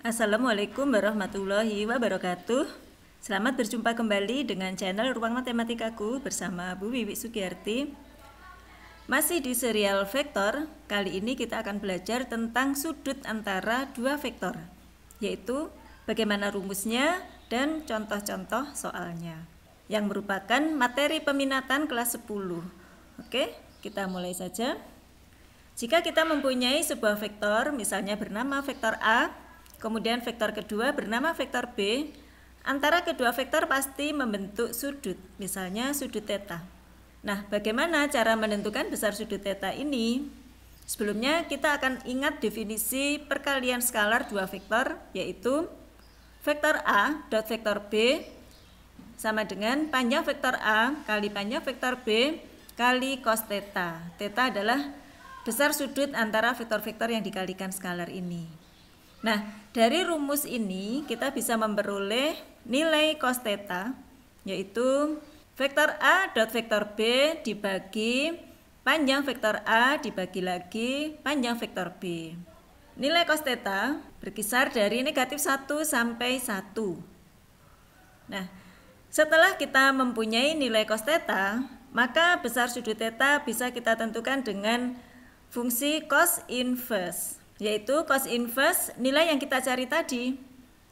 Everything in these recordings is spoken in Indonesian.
Assalamualaikum warahmatullahi wabarakatuh. Selamat berjumpa kembali dengan channel Ruang Matematikaku bersama Bu Wiwi Sugiyarti. Masih di serial vektor, kali ini kita akan belajar tentang sudut antara dua vektor, yaitu bagaimana rumusnya dan contoh-contoh soalnya, yang merupakan materi peminatan kelas 10. Oke, kita mulai saja. Jika kita mempunyai sebuah vektor, misalnya bernama vektor A, kemudian vektor kedua bernama vektor B, antara kedua vektor pasti membentuk sudut, misalnya sudut theta. Nah, bagaimana cara menentukan besar sudut theta ini? Sebelumnya kita akan ingat definisi perkalian skalar dua vektor, yaitu vektor A dot vektor B sama dengan panjang vektor A kali panjang vektor B kali cos theta. Theta adalah besar sudut antara vektor-vektor yang dikalikan skalar ini. Nah, dari rumus ini kita bisa memperoleh nilai cos theta, yaitu vektor A dot vektor B dibagi panjang vektor A dibagi lagi panjang vektor B. Nilai cos theta berkisar dari negatif 1 sampai 1. Nah, setelah kita mempunyai nilai cos theta, maka besar sudut theta bisa kita tentukan dengan fungsi cos inverse, yaitu cos inverse nilai yang kita cari tadi.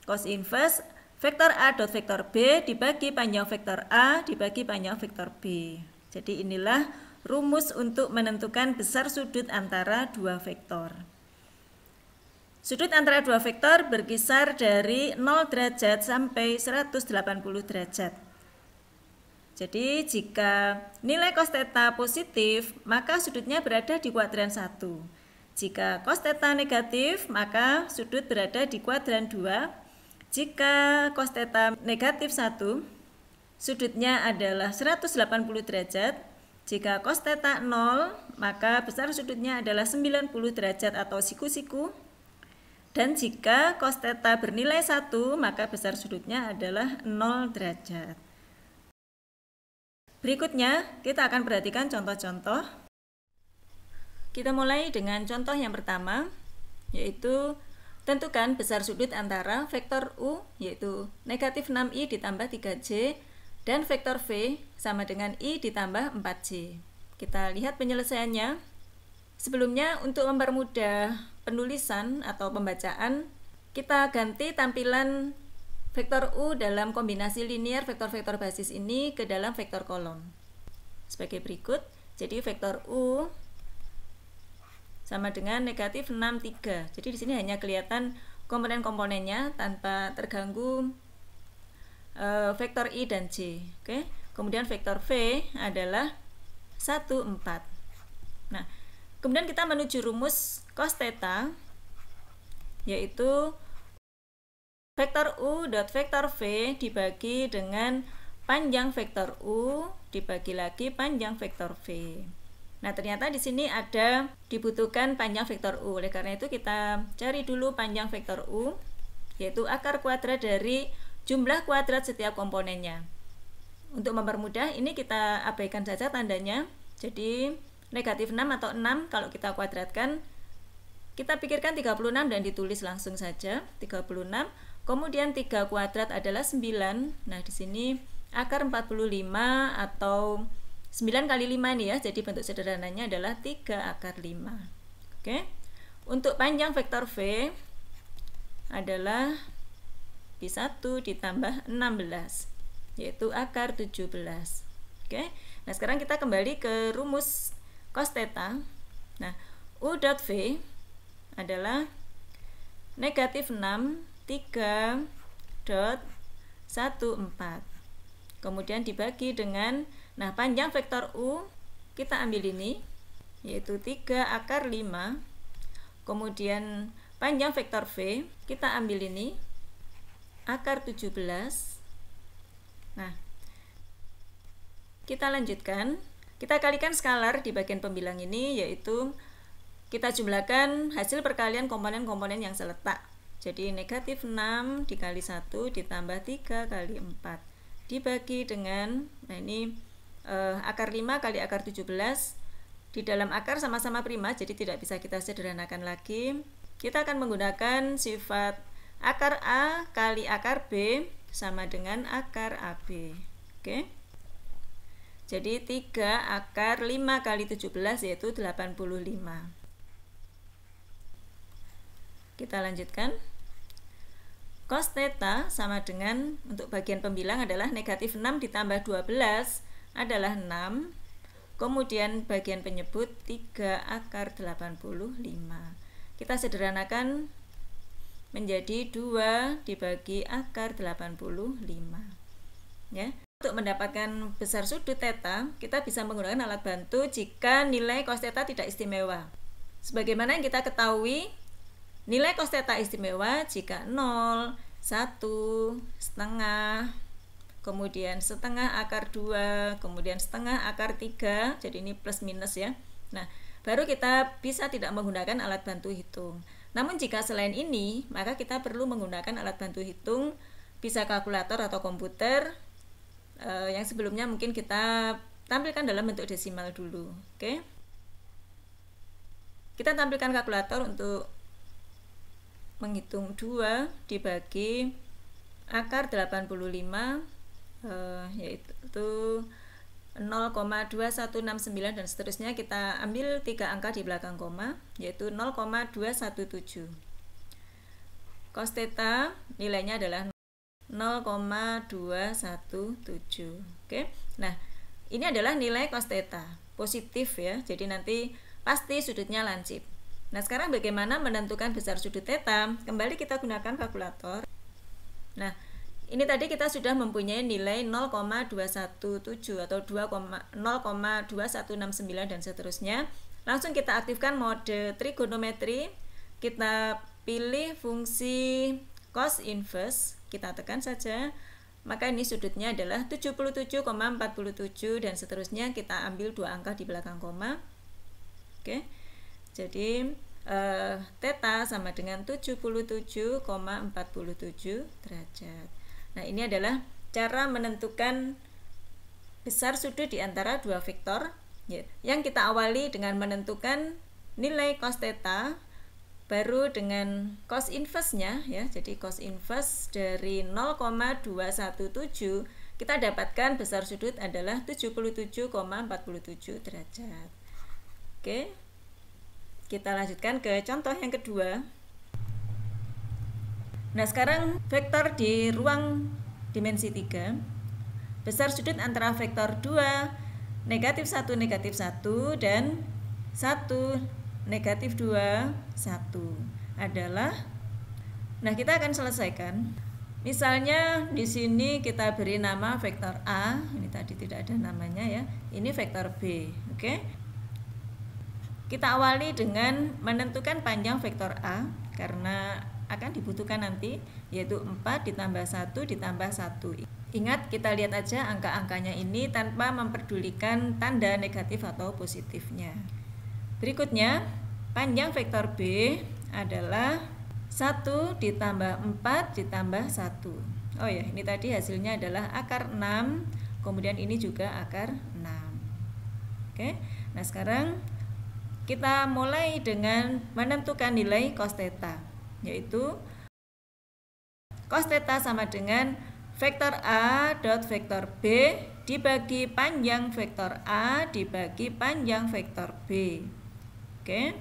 Cos inverse vektor A dot vektor B dibagi panjang vektor A dibagi panjang vektor B. Jadi inilah rumus untuk menentukan besar sudut antara dua vektor. Sudut antara dua vektor berkisar dari 0 derajat sampai 180 derajat. Jadi jika nilai cos theta positif, maka sudutnya berada di kuadran 1. Jika cos theta negatif, maka sudut berada di kuadran 2. Jika cos theta negatif 1, sudutnya adalah 180 derajat. Jika cos theta 0, maka besar sudutnya adalah 90 derajat atau siku-siku. Dan jika cos theta bernilai 1, maka besar sudutnya adalah 0 derajat. Berikutnya, kita akan perhatikan contoh-contoh. Kita mulai dengan contoh yang pertama, yaitu tentukan besar sudut antara vektor U, yaitu negatif 6i ditambah 3j, dan vektor V sama dengan i ditambah 4j. Kita lihat penyelesaiannya. Sebelumnya, untuk mempermudah penulisan atau pembacaan, kita ganti tampilan vektor U dalam kombinasi linear vektor-vektor basis ini ke dalam vektor kolom. Sebagai berikut, jadi vektor U sama dengan negatif 6, 3. Jadi di sini hanya kelihatan komponen-komponennya tanpa terganggu vektor I dan J. Oke. Kemudian vektor V adalah 1, 4. Nah, kemudian kita menuju rumus cos theta, yaitu vektor U dot vektor V dibagi dengan panjang vektor U dibagi lagi panjang vektor V. Nah, ternyata di sini ada dibutuhkan panjang vektor U. Oleh karena itu kita cari dulu panjang vektor U, yaitu akar kuadrat dari jumlah kuadrat setiap komponennya. Untuk mempermudah, ini kita abaikan saja tandanya. Jadi negatif 6 atau 6 kalau kita kuadratkan, kita pikirkan 36 dan ditulis langsung saja 36. Kemudian 3 kuadrat adalah 9. Nah, di sini akar 45 atau 9 kali 5 nih ya. Jadi bentuk sederhananya adalah 3 akar 5. Oke. Untuk panjang vektor V adalah B1 ditambah 16, yaitu akar 17. Oke. Nah, sekarang kita kembali ke rumus cos theta. Nah, U dot V adalah negatif 6 3 dot 1, 4. Kemudian dibagi dengan, nah, panjang vektor U kita ambil ini, yaitu 3 akar 5. Kemudian panjang vektor V kita ambil ini, akar 17. Nah, kita lanjutkan. Kita kalikan skalar di bagian pembilang ini, yaitu kita jumlahkan hasil perkalian komponen-komponen yang seletak. Jadi negatif 6 dikali 1 ditambah 3 kali 4 dibagi dengan, nah ini akar 5 kali akar 17. Di dalam akar sama-sama prima, jadi tidak bisa kita sederhanakan lagi. Kita akan menggunakan sifat akar A kali akar B sama dengan akar AB. Oke. Jadi 3 akar 5 kali 17 yaitu 85. Kita lanjutkan. Cos theta sama dengan, untuk bagian pembilang adalah negatif 6 ditambah 12 adalah 6. Kemudian bagian penyebut 3 akar 85. Kita sederhanakan menjadi 2 dibagi akar 85. Ya. Untuk mendapatkan besar sudut theta, kita bisa menggunakan alat bantu jika nilai cos theta tidak istimewa. Sebagaimana yang kita ketahui, nilai cos theta istimewa jika 0, 1, setengah, kemudian setengah akar 2, kemudian setengah akar 3, jadi ini plus minus ya. Nah, baru kita bisa tidak menggunakan alat bantu hitung. Namun jika selain ini, maka kita perlu menggunakan alat bantu hitung, bisa kalkulator atau komputer, yang sebelumnya mungkin kita tampilkan dalam bentuk desimal dulu. Oke. Kita tampilkan kalkulator untuk menghitung 2 dibagi akar 85, yaitu 0,2169 dan seterusnya. Kita ambil 3 angka di belakang koma, yaitu 0,217. Cos theta nilainya adalah 0,217. Oke. Nah, ini adalah nilai cos theta positif ya. Jadi nanti pasti sudutnya lancip. Nah, sekarang bagaimana menentukan besar sudut theta? Kembali kita gunakan kalkulator. Nah, ini tadi kita sudah mempunyai nilai 0,217 atau 0,2169 dan seterusnya. Langsung kita aktifkan mode trigonometri. Kita pilih fungsi cos inverse, kita tekan saja. Maka ini sudutnya adalah 77,47 dan seterusnya. Kita ambil 2 angka di belakang koma. Oke. Jadi theta sama dengan 77,47 derajat. Nah, ini adalah cara menentukan besar sudut di antara dua vektor, yang kita awali dengan menentukan nilai cos theta, baru dengan cos inverse-nya ya. Jadi cos inverse dari 0,217 kita dapatkan besar sudut adalah 77,47 derajat. Oke. Kita lanjutkan ke contoh yang kedua. Nah, sekarang vektor di ruang dimensi 3. Besar sudut antara vektor 2, negatif 1, negatif 1, dan 1, negatif 2, 1 adalah, nah kita akan selesaikan. Misalnya di sini kita beri nama vektor A, ini tadi tidak ada namanya ya. Ini vektor B, oke? Kita awali dengan menentukan panjang vektor A karena akan dibutuhkan nanti, yaitu 4 ditambah 1 ditambah 1. Ingat, kita lihat aja angka-angkanya ini tanpa memperdulikan tanda negatif atau positifnya. Berikutnya, panjang vektor B adalah 1 ditambah 4 ditambah 1. Oh ya, ini tadi hasilnya adalah akar 6, kemudian ini juga akar 6. Oke, nah sekarang kita mulai dengan menentukan nilai cos theta, yaitu cos theta sama dengan vektor A dot vektor B dibagi panjang vektor A dibagi panjang vektor B. Oke.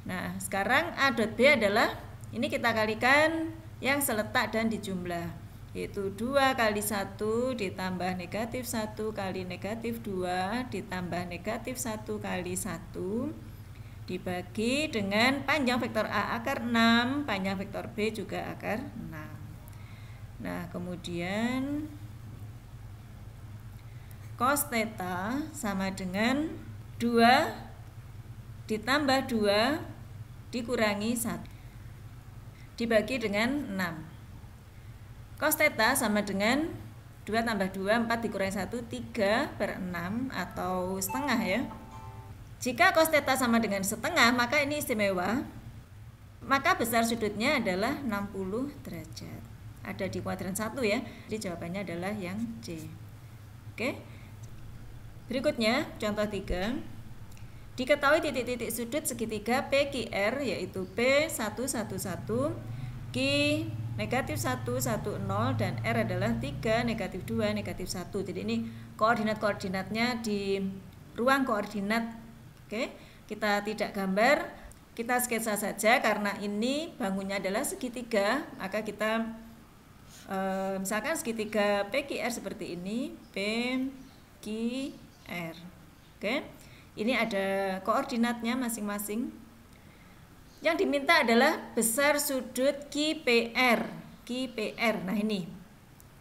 Nah, sekarang A dot B adalah, ini kita kalikan yang seletak dan dijumlah, yaitu 2 kali 1 ditambah negatif 1 kali negatif 2 ditambah negatif 1 kali 1 dibagi dengan panjang vektor A akar 6, panjang vektor B juga akar 6. Nah, kemudian cos theta sama dengan 2 ditambah 2 dikurangi 1 dibagi dengan 6. Cos theta sama dengan 2 tambah 2, 4 dikurangi 1, 3/6 atau setengah ya. Jika cos theta sama dengan setengah, maka ini istimewa. Maka besar sudutnya adalah 60 derajat. Ada di kuadran 1 ya. Jadi jawabannya adalah yang C. Oke. Berikutnya, contoh 3. Diketahui titik-titik sudut segitiga PQR, yaitu P111, Q negatif 1, 1, 0, dan R adalah 3, negatif 2, negatif 1. Jadi ini koordinat-koordinatnya di ruang koordinat. Oke, kita tidak gambar, kita sketsa saja karena ini bangunnya adalah segitiga, maka kita misalkan segitiga PQR seperti ini, PQR. Oke, ini ada koordinatnya masing-masing. Yang diminta adalah besar sudut QPR. Nah ini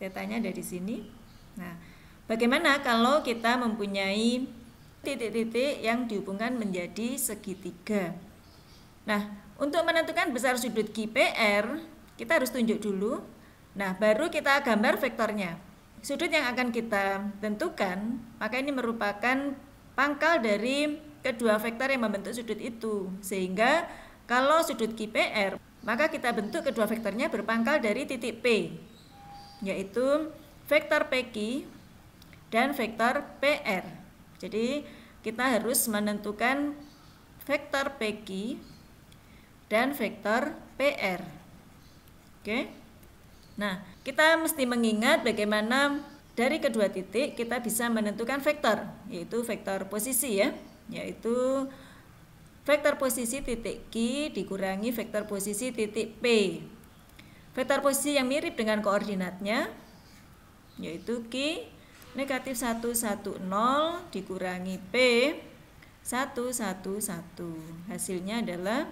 tetanya ada di sini. Nah, bagaimana kalau kita mempunyai titik-titik yang dihubungkan menjadi segitiga? Nah, untuk menentukan besar sudut QPR, kita harus tunjuk dulu. Nah, baru kita gambar vektornya. Sudut yang akan kita tentukan, maka ini merupakan pangkal dari kedua vektor yang membentuk sudut itu. Sehingga kalau sudut QPR, maka kita bentuk kedua vektornya berpangkal dari titik P, yaitu vektor PQ dan vektor PR. Jadi kita harus menentukan vektor PQ dan vektor PR. Oke. Nah, kita mesti mengingat bagaimana dari kedua titik kita bisa menentukan vektor, yaitu vektor posisi ya, yaitu vektor posisi titik Q dikurangi vektor posisi titik P. Vektor posisi yang mirip dengan koordinatnya yaitu Q negatif 1, 1, 0 dikurangi P 1, 1, 1. Hasilnya adalah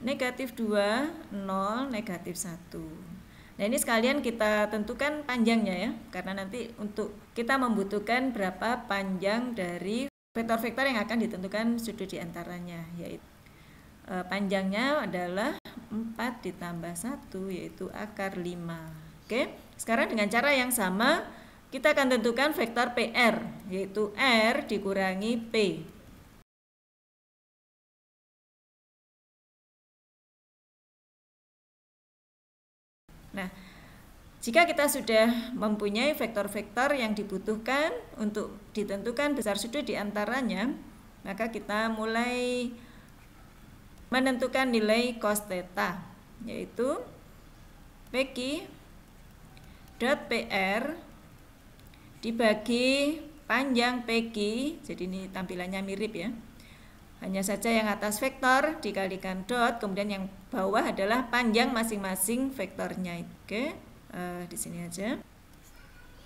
negatif 2, 0, negatif 1. Nah ini sekalian kita tentukan panjangnya ya, karena nanti untuk kita membutuhkan berapa panjang dari vektor-vektor yang akan ditentukan sudut diantaranya, yaitu panjangnya adalah 4 ditambah 1, yaitu akar 5. Oke, sekarang dengan cara yang sama kita akan tentukan vektor PR, yaitu R dikurangi P. Nah, jika kita sudah mempunyai vektor-vektor yang dibutuhkan untuk ditentukan besar sudut diantaranya, maka kita mulai menentukan nilai cos theta, yaitu PQ dot PR dibagi panjang PQ, jadi ini tampilannya mirip ya. Hanya saja yang atas vektor dikalikan dot, kemudian yang bawah adalah panjang masing-masing vektornya. Oke. Di sini aja.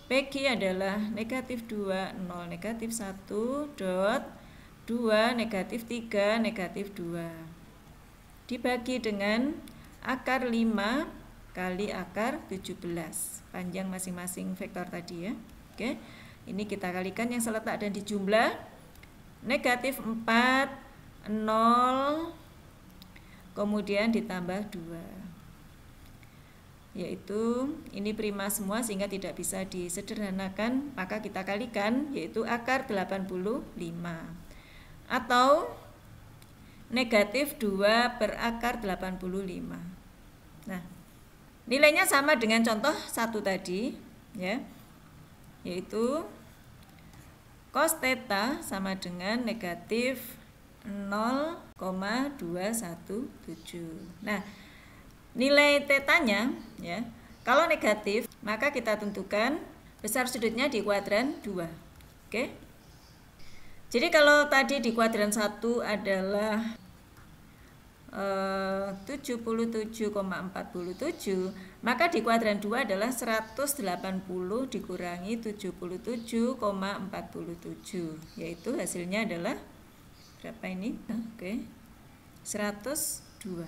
PQ adalah negatif 2, 0, negatif 1, dot 2, negatif 3, negatif 2. Dibagi dengan akar 5 kali akar 17. Panjang masing-masing vektor tadi ya. Oke. Ini kita kalikan yang seletak dan dijumlah. Negatif 4, 0, kemudian ditambah 2. Yaitu ini prima semua sehingga tidak bisa disederhanakan, maka kita kalikan yaitu akar 85 atau negatif 2 per akar 85. Nah, nilainya sama dengan contoh 1 tadi ya, yaitu cos theta sama dengan negatif 0,217. Nah, nilai tetanya ya, kalau negatif maka kita tentukan besar sudutnya di kuadran 2. Oke. Jadi kalau tadi di kuadran 1 adalah 77,47, maka di kuadran 2 adalah 180 dikurangi 77,47, yaitu hasilnya adalah berapa ini? Oke. 102.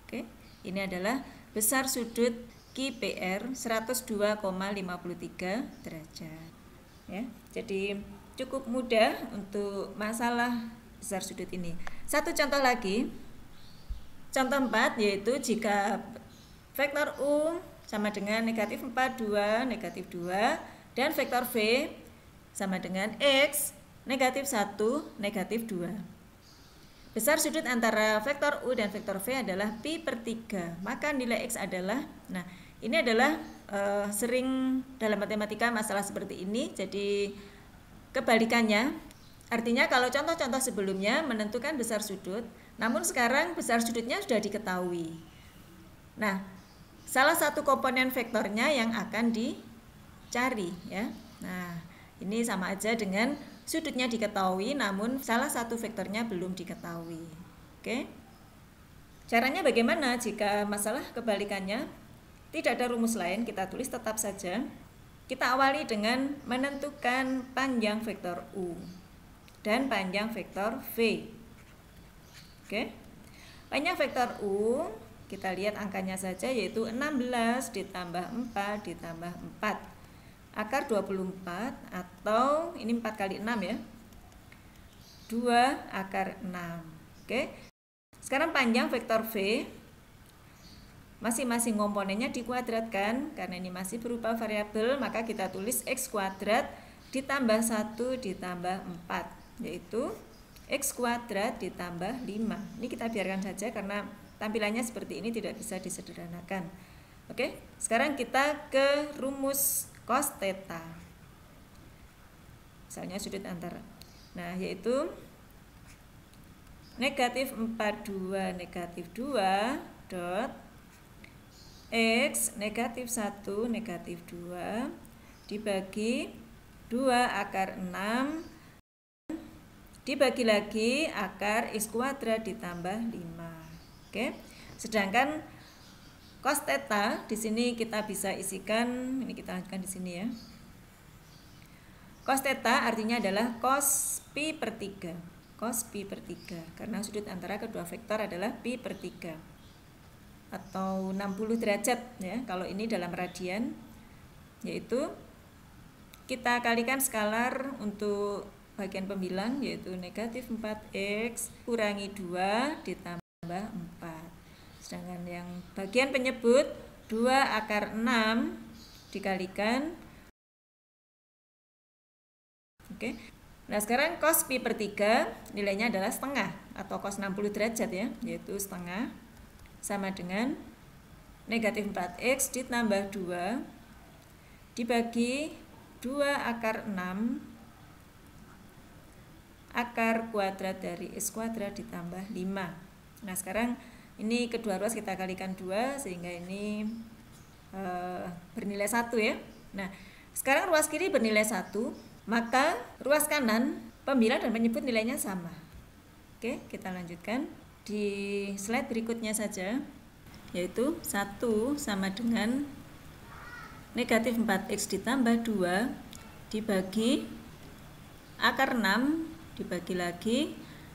Oke. Ini adalah besar sudut QPR 102,53 derajat. Ya, jadi cukup mudah untuk masalah besar sudut ini. Satu contoh lagi. Contoh 4 yaitu jika vektor U sama dengan negatif 4, 2, negatif 2 dan vektor V sama dengan X, negatif 1, negatif 2. Besar sudut antara vektor U dan vektor V adalah pi per 3. Maka nilai X adalah, nah ini adalah sering dalam matematika masalah seperti ini. Jadi kebalikannya, artinya kalau contoh-contoh sebelumnya menentukan besar sudut, namun sekarang besar sudutnya sudah diketahui. Nah, salah satu komponen vektornya yang akan dicari ya. Nah, ini sama aja dengan sudutnya diketahui namun salah satu vektornya belum diketahui. Oke. Caranya bagaimana jika masalah kebalikannya? Tidak ada rumus lain, kita tulis tetap saja. Kita awali dengan menentukan panjang vektor U dan panjang vektor V. Oke. Panjang vektor U, kita lihat angkanya saja, yaitu 16 ditambah 4 ditambah 4. Akar 24, atau ini 4 kali 6 ya. 2 akar 6. Oke. Sekarang panjang vektor V, masing-masing komponennya dikuadratkan. Karena ini masih berupa variabel, maka kita tulis X kuadrat ditambah 1 ditambah 4, yaitu X kuadrat ditambah 5. Ini kita biarkan saja karena tampilannya seperti ini tidak bisa disederhanakan. Oke, sekarang kita ke rumus cos theta. Misalnya sudut antara. Nah, yaitu negatif 42 negatif 2 dot X negatif 1 negatif 2 dibagi 2 akar 6 dibagi lagi akar X kuadrat ditambah 5. Oke. Sedangkan cos theta di sini kita bisa isikan, ini kita lanjutkan di sini ya. Cos theta artinya adalah cos pi per 3. Cos pi per 3, karena sudut antara kedua vektor adalah pi per 3 atau 60 derajat ya kalau ini dalam radian, yaitu kita kalikan skalar untuk bagian pembilang, yaitu negatif 4x kurangi 2 ditambah 4. Sedangkan yang bagian penyebut 2 akar 6 dikalikan. Oke. Nah, sekarang cos pi per 3 nilainya adalah setengah atau cos 60 derajat ya, yaitu setengah sama dengan negatif 4x ditambah 2 dibagi 2 akar 6 akar kuadrat dari X kuadrat ditambah 5. Nah, sekarang ini kedua ruas kita kalikan 2 sehingga ini bernilai 1 ya. Nah, sekarang ruas kiri bernilai 1, maka ruas kanan pembilang dan penyebut nilainya sama. Oke, kita lanjutkan di slide berikutnya saja, yaitu 1 sama dengan negatif 4x ditambah 2 dibagi akar 6 dibagi lagi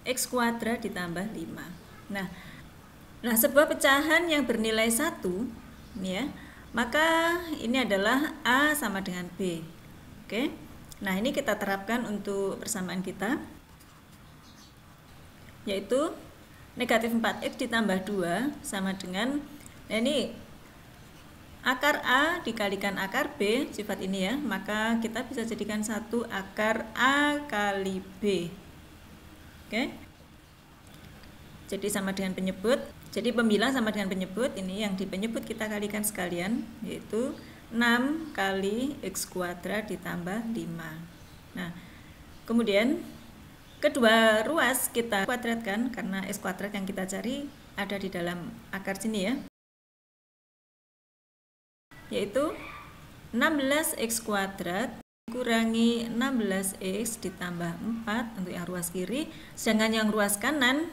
X kuadrat ditambah 5. Nah, sebuah pecahan yang bernilai 1 ya, maka ini adalah A sama dengan B. Oke. Nah, ini kita terapkan untuk persamaan kita, yaitu negatif 4x ditambah 2 sama dengan, nah ini akar A dikalikan akar B, sifat ini ya, maka kita bisa jadikan 1 akar A kali B. Oke. Jadi sama dengan penyebut, jadi pembilang sama dengan penyebut, ini yang di penyebut kita kalikan sekalian, yaitu 6 kali X kuadrat ditambah 5. Nah, kemudian kedua ruas kita kuadratkan karena X kuadrat yang kita cari ada di dalam akar sini ya, yaitu 16X kuadrat kurangi 16X ditambah 4 untuk yang ruas kiri, sedangkan yang ruas kanan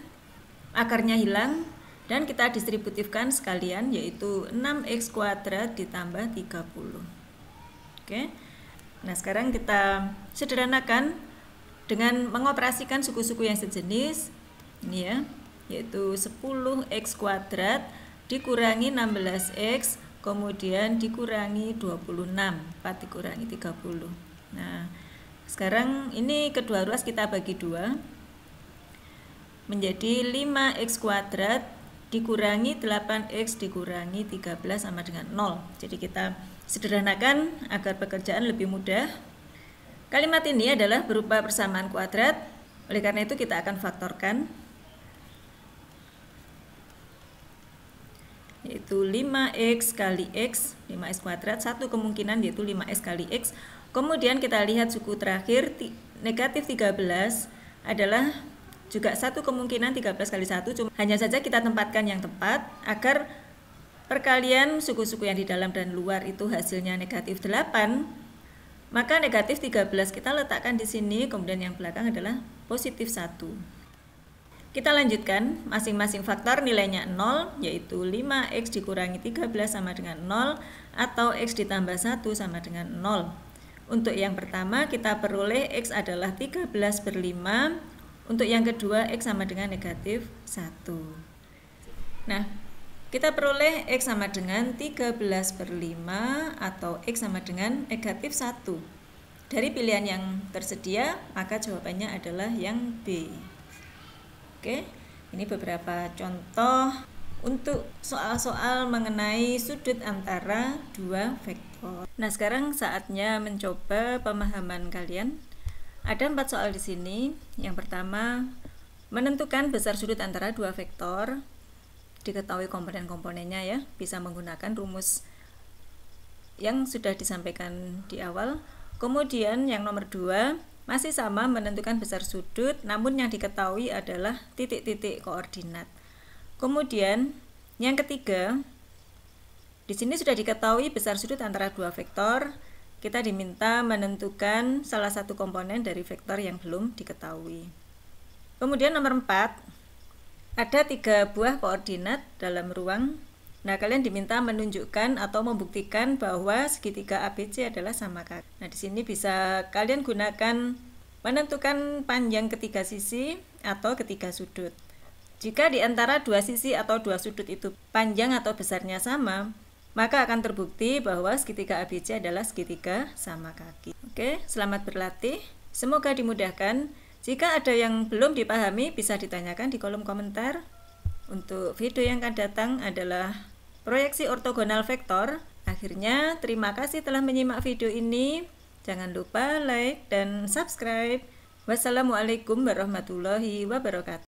akarnya hilang dan kita distributifkan sekalian, yaitu 6x kuadrat ditambah 30. Oke. Nah, sekarang kita sederhanakan dengan mengoperasikan suku-suku yang sejenis. Ini ya, yaitu 10x kuadrat dikurangi 16x kemudian dikurangi 26, 4 dikurangi 30. Nah, sekarang ini kedua ruas kita bagi 2 menjadi 5x kuadrat dikurangi 8x dikurangi 13 sama dengan 0. Jadi kita sederhanakan agar pekerjaan lebih mudah. Kalimat ini adalah berupa persamaan kuadrat, oleh karena itu kita akan faktorkan, yaitu 5x kali x, 5x kuadrat, satu kemungkinan yaitu 5x kali x. Kemudian kita lihat suku terakhir, negatif 13 adalah juga satu kemungkinan 13 kali 1, cuma hanya saja kita tempatkan yang tepat agar perkalian suku-suku yang di dalam dan luar itu hasilnya negatif 8, maka negatif 13 kita letakkan di sini, kemudian yang belakang adalah positif 1. Kita lanjutkan, masing-masing faktor nilainya 0, yaitu 5x dikurangi 13 sama dengan 0, atau x ditambah 1 sama dengan 0. Untuk yang pertama kita peroleh x adalah 13/5, untuk yang kedua x sama dengan negatif 1. Nah, kita peroleh X sama dengan 13/5 atau X sama dengan negatif 1. Dari pilihan yang tersedia, maka jawabannya adalah yang B. Oke, ini beberapa contoh untuk soal-soal mengenai sudut antara dua vektor. Nah, sekarang saatnya mencoba pemahaman kalian. Ada 4 soal di sini. Yang pertama, menentukan besar sudut antara dua vektor. Diketahui komponen-komponennya ya, bisa menggunakan rumus yang sudah disampaikan di awal. Kemudian yang nomor 2 masih sama, menentukan besar sudut, namun yang diketahui adalah titik-titik koordinat. Kemudian yang ketiga, di sini sudah diketahui besar sudut antara dua vektor, kita diminta menentukan salah satu komponen dari vektor yang belum diketahui. Kemudian nomor 4, ada 3 buah koordinat dalam ruang. Nah, kalian diminta menunjukkan atau membuktikan bahwa segitiga ABC adalah sama kaki. Nah, di sini bisa kalian gunakan menentukan panjang ketiga sisi atau ketiga sudut. Jika di antara dua sisi atau dua sudut itu panjang atau besarnya sama, maka akan terbukti bahwa segitiga ABC adalah segitiga sama kaki. Oke, selamat berlatih. Semoga dimudahkan. Jika ada yang belum dipahami, bisa ditanyakan di kolom komentar. Untuk video yang akan datang adalah proyeksi ortogonal vektor. Akhirnya, terima kasih telah menyimak video ini. Jangan lupa like dan subscribe. Wassalamualaikum warahmatullahi wabarakatuh.